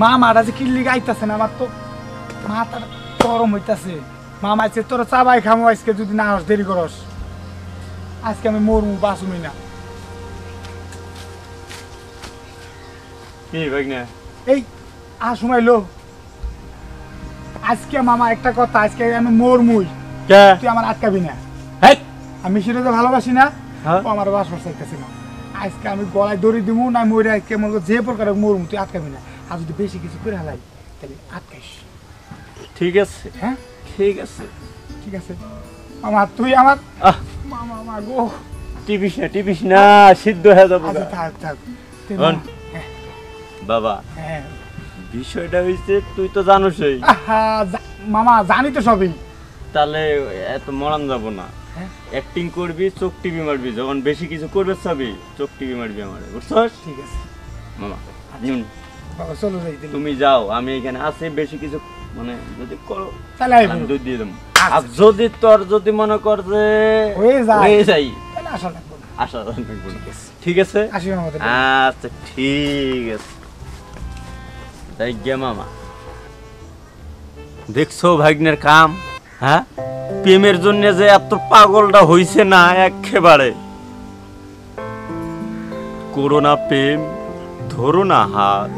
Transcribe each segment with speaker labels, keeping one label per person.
Speaker 1: মামাটা যে কিল্লি গাইতেছে না, আমার তো মাথা গরম হইতাছে। মামা আজকে তোর চাবাই খামো, আজকে যদি না হস দেরি করস, আজকে আমি মরমু বাঁচুমি না। এই আসুমাইলো আজকে মামা একটা কথা, আজকে আমি মরমুই, তুই আমার আটকাবি না। আমি সেটা তো ভালোবাসি না, ও আমার বাসবার চাইতেছে না। আজকে আমি গলায় দড়ি দিব না, মরে আজকে মনে যে প্রকার মরমু, তুই আটকাবি না। আর যদি বেশি কিছু করে হালাই তাহলে আটকাইস।
Speaker 2: ঠিক আছে, হ্যাঁ ঠিক আছে,
Speaker 1: ঠিক আছে মামা, তুই আমার মামা গো।
Speaker 2: টিপিস না সিদ্ধ হয়ে যাবো।
Speaker 1: থাক থাক
Speaker 2: বাবা, বিষয়টা হইছে তুই তো জানোসই।
Speaker 1: মামা জানি তো সবই।
Speaker 2: তাহলে এত মরান যাব না, অ্যাক্টিং করবি, চোখ টিভি মারবি, যখন বেশি কিছু করবে সবই চোখ টিভি মারবি আমারে, বুঝছস?
Speaker 1: ঠিক আছে
Speaker 2: মামা, নুন
Speaker 1: বাবা চলো যাই,
Speaker 2: তুমি যাও, আমি এখানে আছি। বেশি কিছু মানে যদি করো
Speaker 1: তাহলে
Speaker 2: আমি দুধ দিয়ে দেবো। আর যদি তোর যদি মনে কর যে হয়ে যাই
Speaker 1: তাহলে আশা রাখবো না।
Speaker 2: আশা রাখবো না, ঠিক আছে? আচ্ছা ঠিক আছে, তাই গে মামা। দেখছো ভাগ্নের কাম, হ্যাঁ প্রেমের জন্য যে এত পাগলটা হইছে না একেবারে। করোনা প্রেম, ধরো না হাত,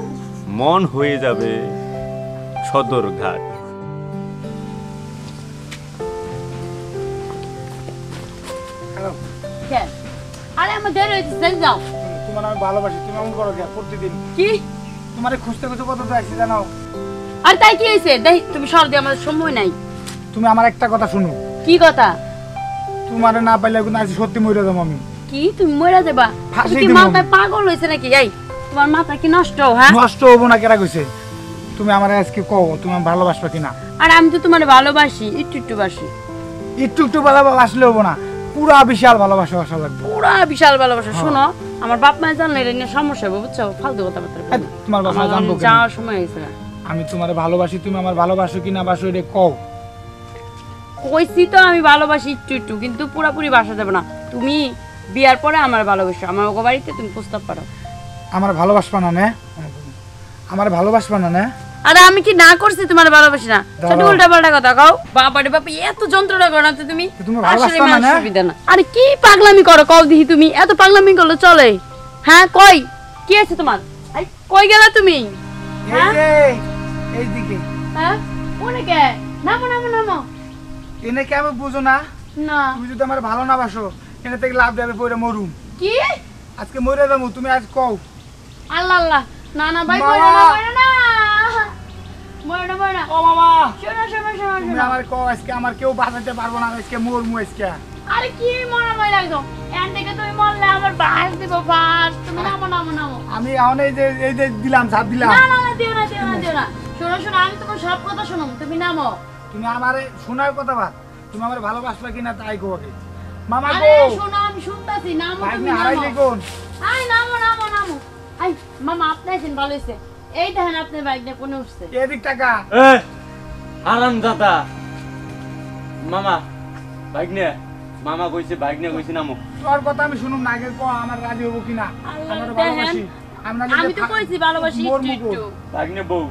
Speaker 2: মন হয়ে যাবে সদরঘাট।
Speaker 3: আরে আমার দেরি হইছে, যাও।
Speaker 1: তোমার আমি ভালোবাসি, তুমি এমন করো কেন প্রতিদিন?
Speaker 3: কি
Speaker 1: তোমারে খুঁজতে খুঁজতে কত তো আইছি জানো?
Speaker 3: আর তাই কি হইছে? দেখ তুমি সর দিয়ে, আমাদের সময় নাই।
Speaker 1: তুমি আমার একটা কথা শুনো।
Speaker 3: কি কথা?
Speaker 1: তোমারে না পাইলে কিন্তু আজ সত্যি মরে যাবো আমি।
Speaker 3: কি তুমি মরে যাবা? তুমি কি মাথায় পাগল হইছে নাকি? এই তোমার মাথা কি নষ্ট? হ্যাঁ
Speaker 1: নষ্ট হবো না, কেরা কইছে? তুমি আমার আজকে কও তুমি ভালোবাসবা কিনা?
Speaker 3: আর আমি তো তোমারে ভালোবাসি, একটু একটু বাসি।
Speaker 1: একটু একটু ভালোবাসলে হবো না, পুরা বিশাল ভালোবাসা আসা লাগবে।
Speaker 3: পুরা বিশাল ভালোবাসা। শোনো, আমার বাপ মা জানলে এটা নিয়ে সমস্যা হবে, বুঝছো? ফালতু কথা বলতে।
Speaker 1: তোমার বাবা জানবো কেন?
Speaker 3: যাওয়ার সময় হইছে।
Speaker 1: আমি তোমারে ভালোবাসি, তুমি আমার ভালোবাসো কিনা বাসো এটা কও।
Speaker 3: কইছি তো আমি ভালোবাসি একটু একটু, কিন্তু পুরাপুরি বাসা যাবে না। তুমি বিয়ার পরে আমার ভালোবাসো, আমার ওগো বাড়িতে তুমি প্রস্তাব পারো।
Speaker 1: আমার ভালোবাসবা না না? আমার ভালোবাসবা না না?
Speaker 3: আরে আমি কি না করছি তোমার ভালোবাসি না? সেটা উল্টা পাল্টা কথা কও। বাবারে বাবা, এত যন্ত্রণা করো না তো তুমি। আসলে আমার সুবিধা না। আরে কি পাগলামি করো কও দিহি তুমি? এত পাগলামি করলে চলে? হ্যাঁ কই কি আছে তোমার? আই কই গেলা তুমি?
Speaker 1: এই যে এইদিকে।
Speaker 3: হ্যাঁ ওনে কে? নামো নামো নামো।
Speaker 1: এনে কি আমি বুঝো না?
Speaker 3: না
Speaker 1: তুমি যদি আমার ভালো না বাসো, এনে থেকে লাভ দেবে পড়ে মরুম।
Speaker 3: কি
Speaker 1: আজকে মরে যাবো, তুমি আজ কও।
Speaker 3: আল্লাহ আল্লাহ, না না ভাই মরে না, মরে না, মরে না, মরে না।
Speaker 1: ও মামা
Speaker 3: শোনো শোনো শোনো,
Speaker 1: তুমি আমার কও, আজকে আমার কেউ বাঁচাতে পারবো না, আজকে মরমু আজকে।
Speaker 3: আরে কি মরা মই লাগছো? এন থেকে তুমি মরলে আমার বাস দিব, বাস। তুমি নামো নামো নামো।
Speaker 1: আমি এখন এই যে দিলাম, ছাপ দিলাম।
Speaker 3: না না না, দিও না দিও না দিও না। শোনো শোনো, আমি তোমার সব কথা শুনো, তুমি নামো।
Speaker 1: তুমি আমারে শোনার কথা বাদ, তুমি আমার ভালোবাসবা কিনা তাই কও আগে। মামা
Speaker 3: আরে
Speaker 1: গো
Speaker 3: শোনো, আমি শুনতাছি, নামো
Speaker 1: ভাই
Speaker 3: তুমি
Speaker 1: না হারাইলে
Speaker 3: নামো।
Speaker 1: কোন?
Speaker 3: আই নামো নামো নামো। আই মামা আপনি আছেন, ভালো হইছে। এই দেখেন আপনার বাইক নিয়ে কোনে উঠছে।
Speaker 1: এদিক টাকা।
Speaker 2: এ আরামদাতা মামা, বাইক নে। মামা কইছে বাইক নে, কইছে নামো।
Speaker 1: তোর কথা আমি শুনুম না, আগে কও আমার রাজি হবো কিনা। আমার ভালোবাসি।
Speaker 3: আমি তো কইছি ভালোবাসি একটু একটু।
Speaker 2: বাইক নে বউ,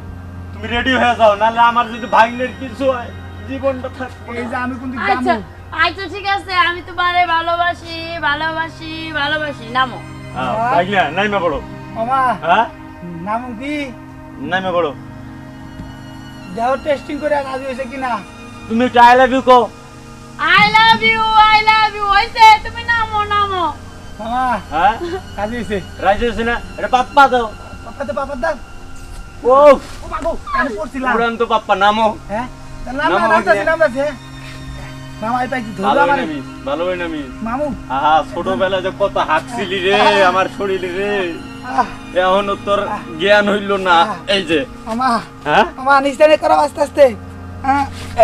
Speaker 2: তুমি রেডি হয়ে যাও, নালে আমার যদি ভাগ্নের কিছু হয় জীবনটা থাকবে।
Speaker 1: এই যে আমি কিন্তু
Speaker 3: আচ্ছা
Speaker 1: জানি।
Speaker 3: আচ্ছা ঠিক আছে, আমি তোমারে ভালোবাসি ভালোবাসি ভালোবাসি। নামো।
Speaker 2: বাইক নে, নাইমা পড়ো।
Speaker 1: মামা
Speaker 2: হ্যাঁ
Speaker 1: নাম কি?
Speaker 2: নাইমা পড়ো।
Speaker 1: দেহ টেস্টিং করে রাজি হইছে কিনা?
Speaker 2: তুমি একটু আই লাভ ইউ কও।
Speaker 3: আই লাভ ইউ হইছে, তুমি নামো নামো।
Speaker 1: মামা
Speaker 2: হ্যাঁ
Speaker 1: রাজি হইছে।
Speaker 2: রাজি হইছে না? এটা পাপ্পা দাও।
Speaker 1: পাপা দাও।
Speaker 2: ও
Speaker 1: ও মাগো আমি পড়ছিলাম।
Speaker 2: পুরান তো পাপ্পা, নামো।
Speaker 1: হ্যাঁ নাম আছে। মামা এটা কি ধরো আমার?
Speaker 2: ভালো হয় না আমি
Speaker 1: মামু।
Speaker 2: আহা ছোটবেলায় যে কত হাঁকছিলি রে আমার শরীরে রে, এখন তোর জ্ঞান হইল না। এই যে
Speaker 1: মামা,
Speaker 2: হ্যাঁ
Speaker 1: মামা নিস্তারে করো আস্তে আস্তে।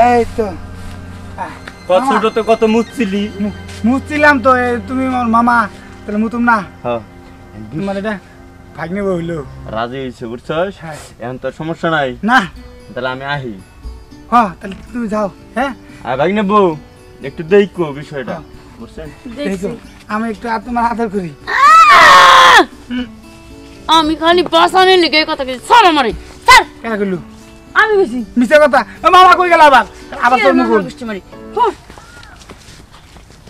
Speaker 1: এই তো
Speaker 2: কত ছোটতে কত মুছছিলি।
Speaker 1: মুছছিলাম তো, তুমি মামা তাহলে মুতুম না।
Speaker 2: হ্যাঁ
Speaker 1: তোমার এটা ভাগ্নে হইলো
Speaker 2: রাজি হইছে, বুঝছস? এখন তোর সমস্যা নাই
Speaker 1: না?
Speaker 2: তাহলে আমি আহি।
Speaker 1: হ্যাঁ তাহলে তুমি যাও। হ্যাঁ
Speaker 2: আর ভাগ্নে বউ একটু দেখো বিষয়টা, বুঝছেন?
Speaker 1: দেখো আমি একটু তোমার আদর করি।
Speaker 3: আমি খালি বাসানে লিখে কথা কইছি। ছাড় আমারে, স্যার
Speaker 1: কেন করলু
Speaker 3: আমি কইছি
Speaker 1: মিছে কথা মামা কই গেল আবার আবার তোর মুখ
Speaker 3: মারি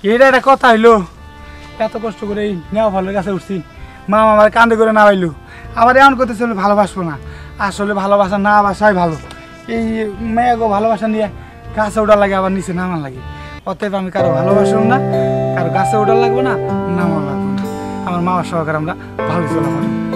Speaker 1: এটা একটা কথা হইলো এত কষ্ট করে এই নেওয়া ভালো কাছে উঠছি মামা আমার কান্দে করে না পাইলো আবার এমন করতেছে ভালোবাসবো না আসলে ভালোবাসা না বাসাই ভালো এই মেয়েগো ভালোবাসা নিয়ে গাছে ওঠার লাগে আবার নিচে নামার লাগে অতএব আমি কারো ভালোবাসবো না কারো গাছে ওঠার লাগবে না নামার লাগবে না আমার মামার সহকারে আমরা ভালো চলা পারবো